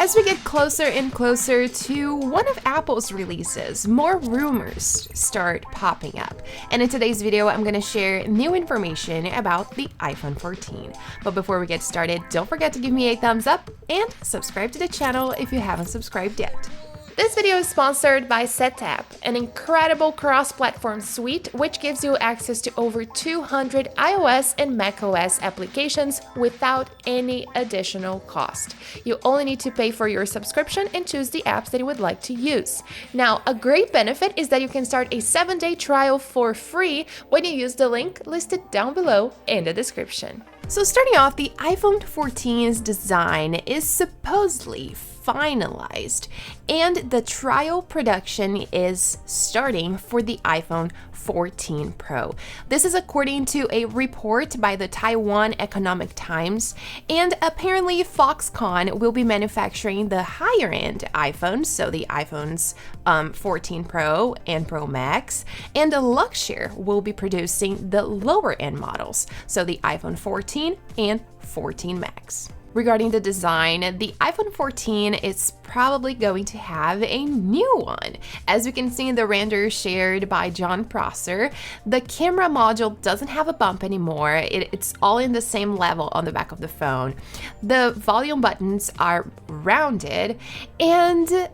As we get closer and closer to one of Apple's releases, more rumors start popping up. And in today's video, I'm going to share new information about the iPhone 14. But before we get started, don't forget to give me a thumbs up and subscribe to the channel if you haven't subscribed yet. This video is sponsored by Setup, an incredible cross-platform suite which gives you access to over 200 iOS and macOS applications without any additional cost. You only need to pay for your subscription and choose the apps that you would like to use. Now, a great benefit is that you can start a 7-day trial for free when you use the link listed down below in the description. So starting off, the iPhone 14's design is supposedly finalized, and the trial production is starting for the iPhone 14 Pro. This is according to a report by the Taiwan Economic Times, and apparently Foxconn will be manufacturing the higher-end iPhones, so the iPhones 14 Pro and Pro Max, and Luxshare will be producing the lower-end models, so the iPhone 14 and 14 Max. Regarding the design, the iPhone 14 is probably going to have a new one. As you can see in the render shared by John Prosser, the camera module doesn't have a bump anymore. It's all in the same level on the back of the phone. The volume buttons are rounded, and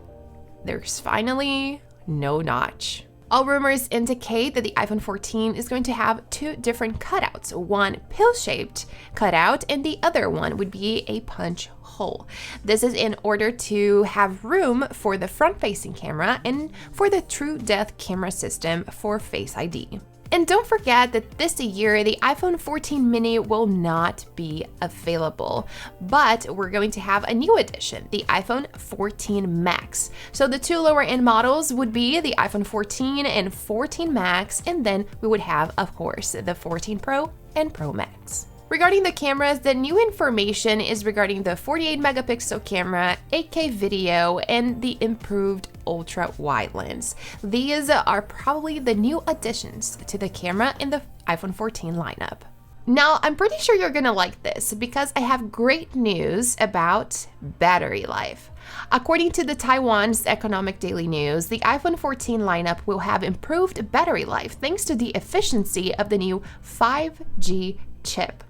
there's finally no notch. All rumors indicate that the iPhone 14 is going to have two different cutouts, one pill-shaped cutout and the other one would be a punch hole. This is in order to have room for the front-facing camera and for the True Depth camera system for Face ID. And don't forget that this year, the iPhone 14 mini will not be available, but we're going to have a new edition, the iPhone 14 Max. So the two lower end models would be the iPhone 14 and 14 Max, and then we would have, of course, the 14 Pro and Pro Max. Regarding the cameras, the new information is regarding the 48 megapixel camera, 8K video, and the improved ultra wide lens. These are probably the new additions to the camera in the iPhone 14 lineup. Now, I'm pretty sure you're gonna like this because I have great news about battery life. According to the Taiwan's Economic Daily News, the iPhone 14 lineup will have improved battery life thanks to the efficiency of the new 5G chip.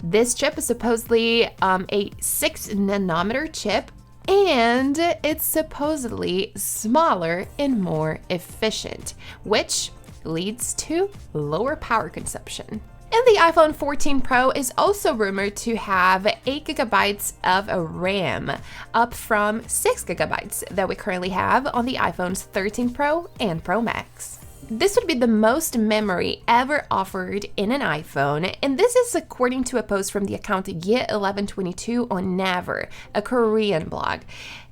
This chip is supposedly a 6 nanometer chip, and it's supposedly smaller and more efficient, which leads to lower power consumption. And the iPhone 14 Pro is also rumored to have 8 gigabytes of RAM, up from 6 gigabytes that we currently have on the iPhones 13 Pro and Pro Max. This would be the most memory ever offered in an iPhone, and this is according to a post from the account Get1122 on Naver, a Korean blog.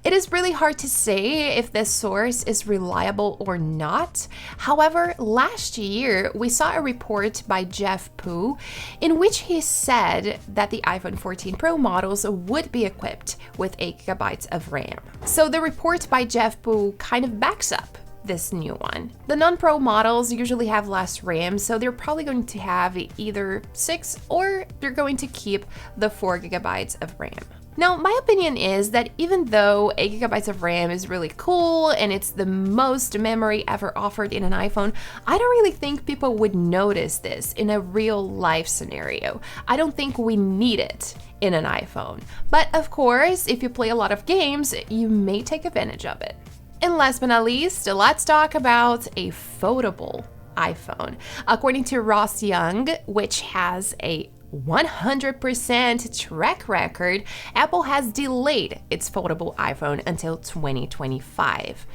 It is really hard to say if this source is reliable or not. However, last year we saw a report by Jeff Poo in which he said that the iPhone 14 Pro models would be equipped with 8 gigabytes of RAM. So the report by Jeff Poo kind of backs up this new one. The non-Pro models usually have less RAM, so they're probably going to have either 6 or they're going to keep the 4 gigabytes of RAM. Now, my opinion is that even though 8 gigabytes of RAM is really cool and it's the most memory ever offered in an iPhone, I don't really think people would notice this in a real life scenario. I don't think we need it in an iPhone. But of course, if you play a lot of games, you may take advantage of it. And last but not least, let's talk about a foldable iPhone. According to Ross Young, which has a 100% track record, Apple has delayed its foldable iPhone until 2025.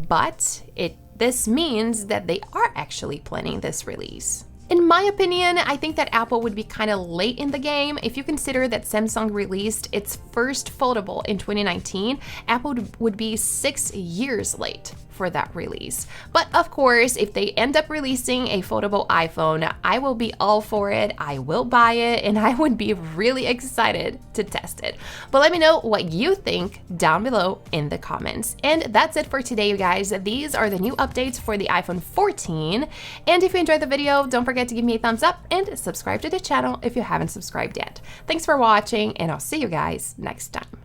But this means that they are actually planning this release. In my opinion, I think that Apple would be kind of late in the game. If you consider that Samsung released its first foldable in 2019, Apple would be 6 years late for that release. But of course, if they end up releasing a foldable iPhone, I will be all for it, I will buy it, and I would be really excited to test it. But let me know what you think down below in the comments. And that's it for today, you guys. These are the new updates for the iPhone 14. And if you enjoyed the video, don't forget to give me a thumbs up and subscribe to the channel if you haven't subscribed yet. Thanks for watching, and I'll see you guys next time.